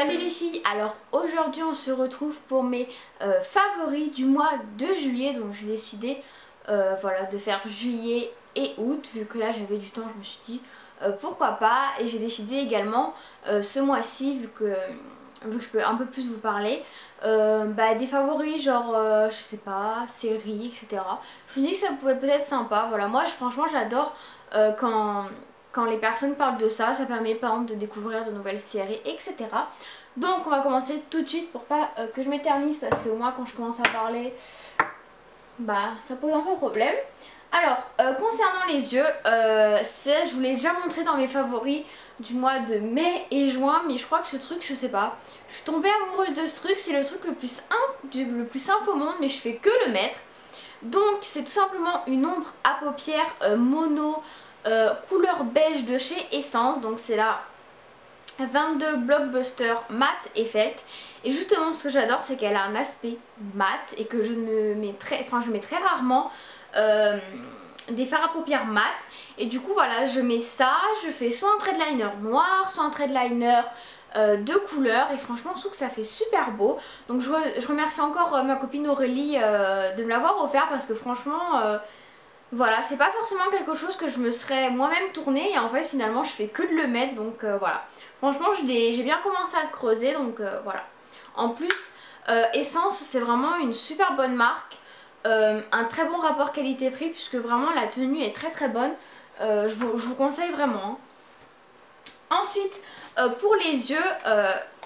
Salut les filles, alors aujourd'hui on se retrouve pour mes favoris du mois de juillet. Donc j'ai décidé voilà, de faire juillet et août, vu que là j'avais du temps, je me suis dit pourquoi pas. Et j'ai décidé également ce mois-ci, vu que je peux un peu plus vous parler, des favoris genre je sais pas, séries, etc. Je me dis que ça pouvait peut-être sympa. Voilà, moi franchement j'adore quand les personnes parlent de ça, ça permet par exemple de découvrir de nouvelles séries, etc. Donc on va commencer tout de suite pour pas que je m'éternise, parce que moi quand je commence à parler, ça pose un peu problème. Alors concernant les yeux, je vous l'ai déjà montré dans mes favoris du mois de mai et juin, mais je crois que ce truc, je sais pas, je suis tombée amoureuse de ce truc. C'est le truc le plus simple au monde, mais je fais que le mettre. Donc c'est tout simplement une ombre à paupières mono couleur beige de chez Essence. Donc c'est la 22 Blockbuster Matte Effect. Et justement ce que j'adore, c'est qu'elle a un aspect mat et que je mets très rarement des fards à paupières mat. Et du coup voilà, je mets ça, je fais soit un trait de liner noir, soit un trait de liner de couleur, et franchement je trouve que ça fait super beau. Donc je remercie encore ma copine Aurélie de me l'avoir offert, parce que franchement voilà, c'est pas forcément quelque chose que je me serais moi-même tournée, et en fait finalement je fais que de le mettre. Donc voilà, franchement j'ai bien commencé à le creuser, donc voilà. En plus Essence, c'est vraiment une super bonne marque, un très bon rapport qualité-prix, puisque vraiment la tenue est très bonne. Je vous conseille vraiment. Ensuite pour les yeux,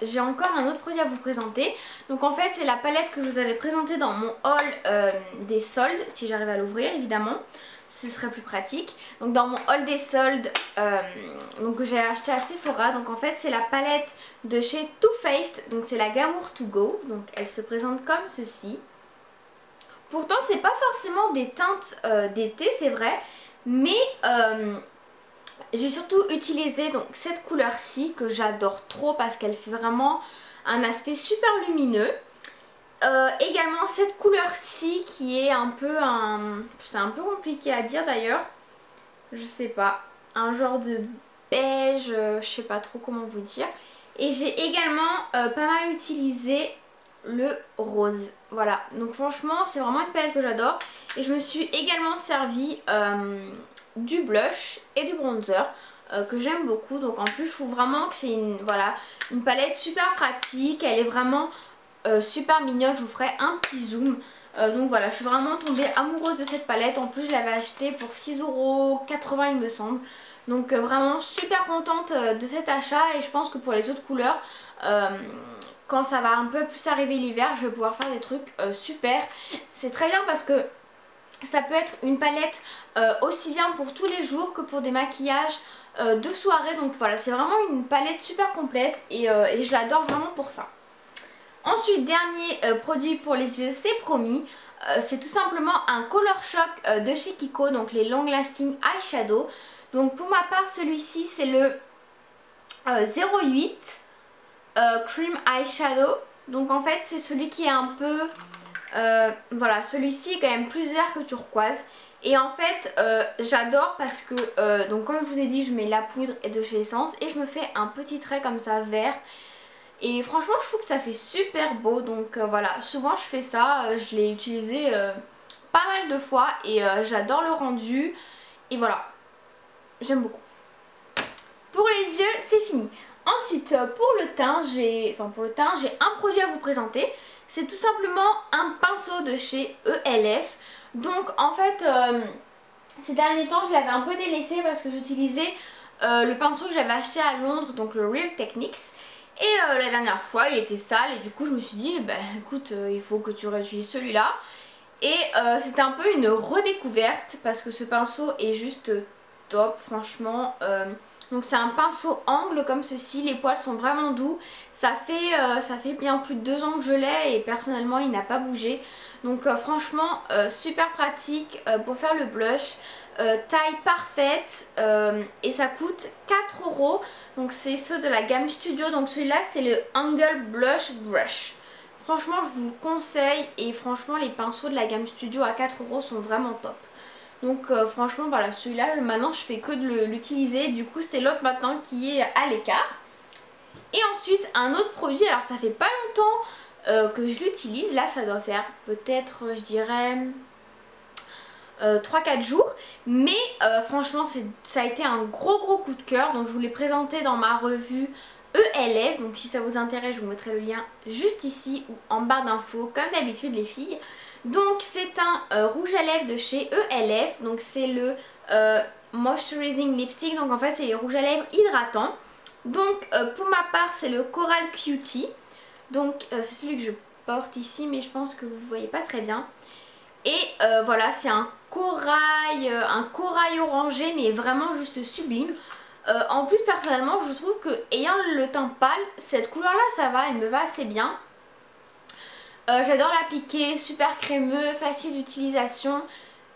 j'ai encore un autre produit à vous présenter. Donc en fait c'est la palette que je vous avais présentée dans mon haul des soldes. Si j'arrive à l'ouvrir évidemment, ce serait plus pratique. Donc dans mon haul des soldes donc que j'ai acheté à Sephora. Donc en fait c'est la palette de chez Too Faced. Donc c'est la Glamour to Go. Donc elle se présente comme ceci. Pourtant c'est pas forcément des teintes d'été, c'est vrai, mais j'ai surtout utilisé donc cette couleur-ci que j'adore trop, parce qu'elle fait vraiment un aspect super lumineux. Également cette couleur-ci qui est un peu c'est un peu compliqué à dire d'ailleurs, je sais pas, un genre de beige, je sais pas trop comment vous dire. Et j'ai également pas mal utilisé le rose. Voilà, donc franchement c'est vraiment une palette que j'adore. Et je me suis également servi du blush et du bronzer que j'aime beaucoup. Donc en plus je trouve vraiment que c'est une palette super pratique. Elle est vraiment super mignonne. Je vous ferai un petit zoom. Donc voilà, je suis vraiment tombée amoureuse de cette palette. En plus je l'avais achetée pour 6,80 € il me semble. Donc vraiment super contente de cet achat. Et je pense que pour les autres couleurs, quand ça va un peu plus arriver l'hiver, je vais pouvoir faire des trucs super. C'est très bien parce que ça peut être une palette aussi bien pour tous les jours que pour des maquillages de soirée. Donc voilà, c'est vraiment une palette super complète, et je l'adore vraiment pour ça. Ensuite, dernier produit pour les yeux, c'est promis. C'est tout simplement un Color Shock de chez Kiko, donc les Long Lasting Eyeshadow. Donc pour ma part, celui-ci c'est le 08 Cream Eyeshadow. Donc en fait c'est celui qui est un peu voilà, celui-ci est quand même plus vert que turquoise. Et en fait j'adore parce que donc comme je vous ai dit, je mets la poudre de chez Essence et je me fais un petit trait comme ça vert. Et franchement je trouve que ça fait super beau. Donc voilà, souvent je fais ça, je l'ai utilisé pas mal de fois, et j'adore le rendu. Et voilà, j'aime beaucoup. Pour les yeux c'est fini. Ensuite pour le teint j'ai un produit à vous présenter. C'est tout simplement un pinceau de chez ELF. Donc en fait ces derniers temps je l'avais un peu délaissé parce que j'utilisais le pinceau que j'avais acheté à Londres, donc le Real Techniques. Et la dernière fois il était sale, et du coup je me suis dit écoute, il faut que tu réutilises celui-là. Et c'était un peu une redécouverte parce que ce pinceau est juste top franchement. Donc c'est un pinceau angle comme ceci, les poils sont vraiment doux. Ça fait bien plus de 2 ans que je l'ai, et personnellement il n'a pas bougé. Donc franchement super pratique pour faire le blush. Taille parfaite, et ça coûte 4 €. Donc c'est ceux de la gamme Studio. Donc celui-là c'est le Angle Blush Brush. Franchement je vous le conseille, et franchement les pinceaux de la gamme Studio à 4 € sont vraiment top. Donc franchement voilà, celui-là maintenant je fais que de l'utiliser. Du coup c'est l'autre maintenant qui est à l'écart. Et ensuite un autre produit, alors ça fait pas longtemps que je l'utilise, là ça doit faire peut-être je dirais 3-4 jours, mais franchement ça a été un gros coup de cœur, donc je vous l'ai présenté dans ma revue ELF, donc si ça vous intéresse je vous mettrai le lien juste ici ou en barre d'infos comme d'habitude les filles. Donc c'est un rouge à lèvres de chez ELF, donc c'est le Moisturizing Lipstick, donc en fait c'est les rouges à lèvres hydratants. Donc pour ma part c'est le Coral Cutie, donc c'est celui que je porte ici mais je pense que vous ne voyez pas très bien. Et voilà, c'est un corail orangé mais vraiment juste sublime. En plus personnellement je trouve que ayant le teint pâle, cette couleur là ça va, elle me va assez bien. J'adore l'appliquer, super crémeux, facile d'utilisation.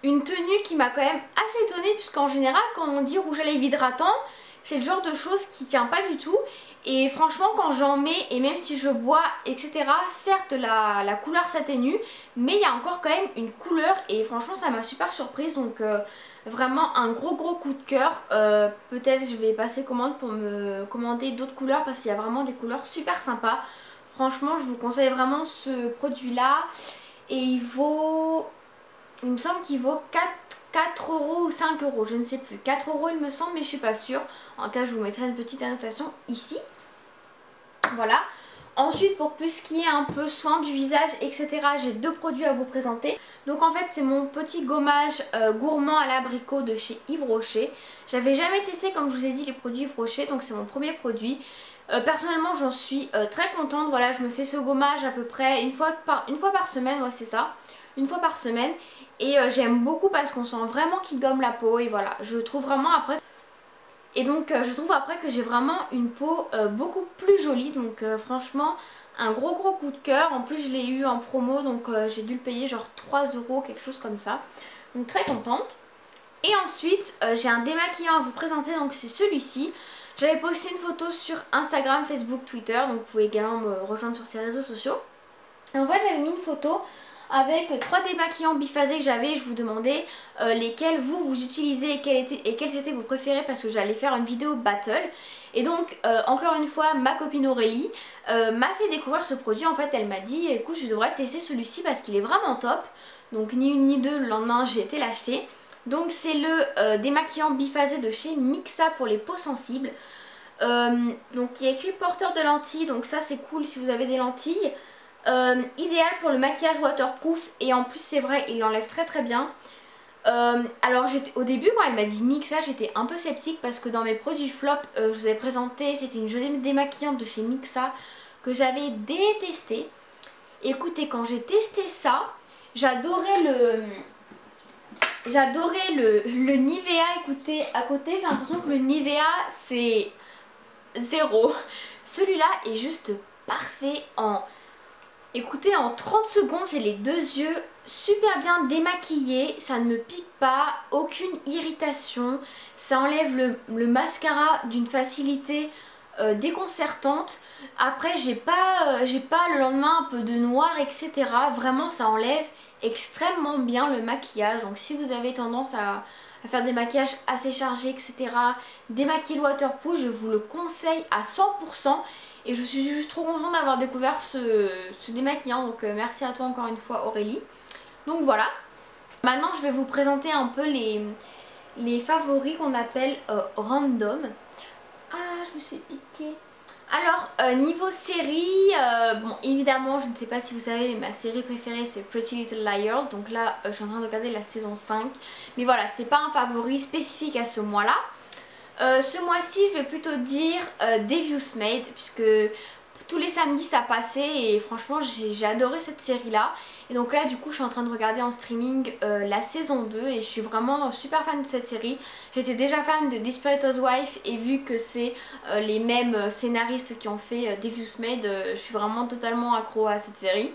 Une tenue qui m'a quand même assez étonnée puisqu'en général quand on dit rouge à lèvres hydratant, c'est le genre de chose qui tient pas du tout. Et franchement quand j'en mets et même si je bois etc, certes la couleur s'atténue mais il y a encore quand même une couleur et franchement ça m'a super surprise. Donc vraiment un gros coup de cœur. Peut-être je vais passer commande pour me commander d'autres couleurs parce qu'il y a vraiment des couleurs super sympas. Franchement je vous conseille vraiment ce produit là et il me semble qu'il vaut 4 euros ou 5 euros, je ne sais plus. 4 euros il me semble mais je suis pas sûre. En tout cas je vous mettrai une petite annotation ici. Voilà. Ensuite pour plus ce qui est un peu soin du visage etc, j'ai deux produits à vous présenter. Donc en fait c'est mon petit gommage gourmand à l'abricot de chez Yves Rocher. J'avais jamais testé comme je vous ai dit les produits Yves Rocher, donc c'est mon premier produit. Personnellement j'en suis très contente. Voilà, je me fais ce gommage à peu près une fois par semaine, ouais c'est ça, une fois par semaine. Et j'aime beaucoup parce qu'on sent vraiment qu'il gomme la peau et voilà, je trouve vraiment après... Et donc je trouve après que j'ai vraiment une peau beaucoup plus jolie. Donc franchement un gros coup de cœur. En plus je l'ai eu en promo donc j'ai dû le payer genre 3 euros, quelque chose comme ça. Donc très contente. Et ensuite j'ai un démaquillant à vous présenter, donc c'est celui-ci. J'avais posté une photo sur Instagram, Facebook, Twitter, donc vous pouvez également me rejoindre sur ces réseaux sociaux. Et en fait j'avais mis une photo avec 3 démaquillants biphasés que j'avais. Je vous demandais lesquels vous utilisez et quels étaient vos préférés parce que j'allais faire une vidéo battle. Et donc encore une fois ma copine Aurélie m'a fait découvrir ce produit. En fait elle m'a dit écoute tu devrais tester celui-ci parce qu'il est vraiment top. Donc ni une ni deux, le lendemain j'ai été l'acheter. Donc c'est le démaquillant biphasé de chez Mixa pour les peaux sensibles. Donc il y a écrit porteur de lentilles, donc ça c'est cool si vous avez des lentilles. Idéal pour le maquillage waterproof et en plus c'est vrai il l'enlève très bien. Alors au début quand elle m'a dit Mixa j'étais un peu sceptique parce que dans mes produits flop je vous avais présenté, c'était une jolie démaquillante de chez Mixa que j'avais détesté. Écoutez quand j'ai testé ça j'adorais le Nivea. Écoutez à côté j'ai l'impression que le Nivea c'est zéro. Celui-là est juste parfait. Écoutez, en 30 secondes, j'ai les deux yeux super bien démaquillés, ça ne me pique pas, aucune irritation, ça enlève le mascara d'une facilité déconcertante. Après, j'ai pas le lendemain un peu de noir, etc. Vraiment, ça enlève extrêmement bien le maquillage. Donc si vous avez tendance à faire des maquillages assez chargés, etc., démaquiller le waterproof, je vous le conseille à 100%. Et je suis juste trop contente d'avoir découvert ce démaquillant. Donc merci à toi encore une fois Aurélie. Donc voilà. Maintenant je vais vous présenter un peu les favoris qu'on appelle random. Ah je me suis piquée. Alors niveau série, bon évidemment je ne sais pas si vous savez mais ma série préférée c'est Pretty Little Liars. Donc là je suis en train de regarder la saison 5. Mais voilà c'est pas un favori spécifique à ce mois là. Ce mois-ci je vais plutôt dire Devious Made puisque tous les samedis ça passait et franchement j'ai adoré cette série là. Et donc là du coup je suis en train de regarder en streaming la saison 2 et je suis vraiment super fan de cette série. J'étais déjà fan de Desperate Housewives et vu que c'est les mêmes scénaristes qui ont fait Devious Made, je suis vraiment totalement accro à cette série.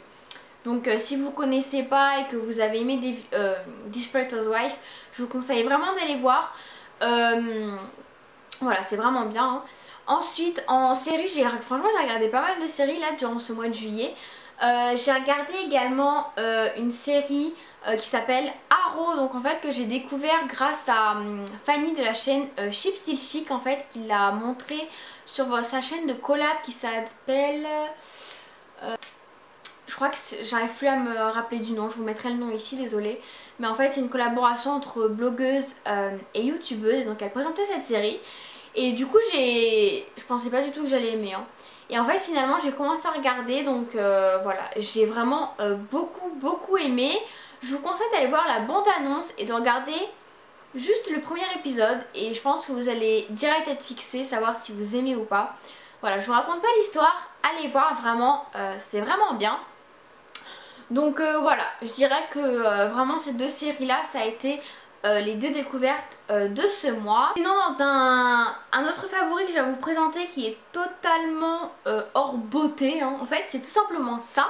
Donc si vous connaissez pas et que vous avez aimé Desperate Housewives, je vous conseille vraiment d'aller voir. Voilà c'est vraiment bien hein. Ensuite en série franchement j'ai regardé pas mal de séries là durant ce mois de juillet. J'ai regardé également une série qui s'appelle Arrow, donc en fait que j'ai découvert grâce à Fanny de la chaîne Chip Still Chic en fait, qui l'a montré sur sa chaîne de collab qui s'appelle... je crois que j'arrive plus à me rappeler du nom, je vous mettrai le nom ici, désolée. Mais en fait c'est une collaboration entre blogueuse et youtubeuse, donc elle présentait cette série. Et du coup je pensais pas du tout que j'allais aimer hein. Et en fait finalement j'ai commencé à regarder, donc voilà, j'ai vraiment beaucoup aimé. Je vous conseille d'aller voir la bande-annonce et de regarder juste le premier épisode. Et je pense que vous allez direct être fixé, savoir si vous aimez ou pas. Voilà, je vous raconte pas l'histoire, allez voir vraiment, c'est vraiment bien. Donc voilà, je dirais que vraiment ces deux séries là, ça a été les deux découvertes de ce mois. Sinon dans un autre favori que je vais vous présenter qui est totalement hors beauté hein. En fait c'est tout simplement ça.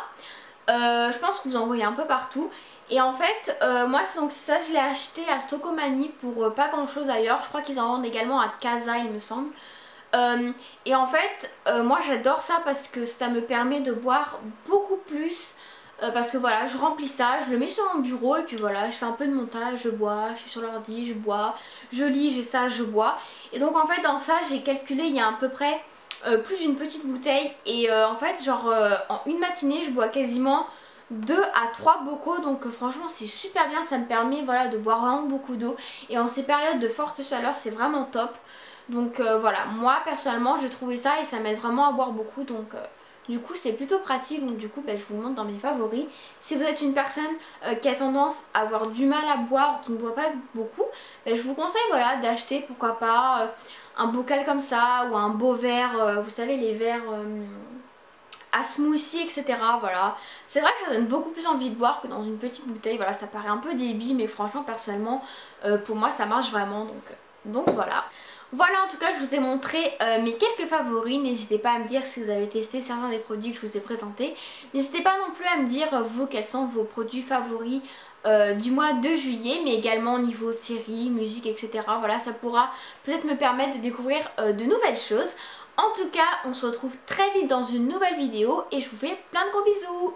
Je pense que vous en voyez un peu partout. Et en fait moi donc ça je l'ai acheté à Stocomanie pour pas grand chose ailleurs. Je crois qu'ils en vendent également à Casa il me semble. Et en fait moi j'adore ça parce que ça me permet de boire beaucoup plus. Parce que voilà, je remplis ça, je le mets sur mon bureau et puis voilà, je fais un peu de montage, je bois, je suis sur l'ordi, je bois, je lis, j'ai ça, je bois. Et donc en fait dans ça j'ai calculé il y a à peu près plus d'une petite bouteille. Et en fait genre en une matinée je bois quasiment 2 à 3 bocaux. Donc franchement c'est super bien, ça me permet voilà, de boire vraiment beaucoup d'eau. Et en ces périodes de forte chaleur c'est vraiment top. Donc voilà, moi personnellement j'ai trouvé ça et ça m'aide vraiment à boire beaucoup. Donc du coup c'est plutôt pratique, donc du coup je vous le montre dans mes favoris. Si vous êtes une personne qui a tendance à avoir du mal à boire ou qui ne boit pas beaucoup, je vous conseille voilà, d'acheter pourquoi pas un bocal comme ça ou un beau verre, vous savez les verres à smoothie etc. Voilà. C'est vrai que ça donne beaucoup plus envie de boire que dans une petite bouteille, voilà, ça paraît un peu débile mais franchement personnellement pour moi ça marche vraiment, donc voilà. Voilà, en tout cas je vous ai montré mes quelques favoris. N'hésitez pas à me dire si vous avez testé certains des produits que je vous ai présentés. N'hésitez pas non plus à me dire vous quels sont vos produits favoris du mois de juillet, mais également au niveau série, musique etc. Voilà, ça pourra peut-être me permettre de découvrir de nouvelles choses. En tout cas on se retrouve très vite dans une nouvelle vidéo et je vous fais plein de gros bisous.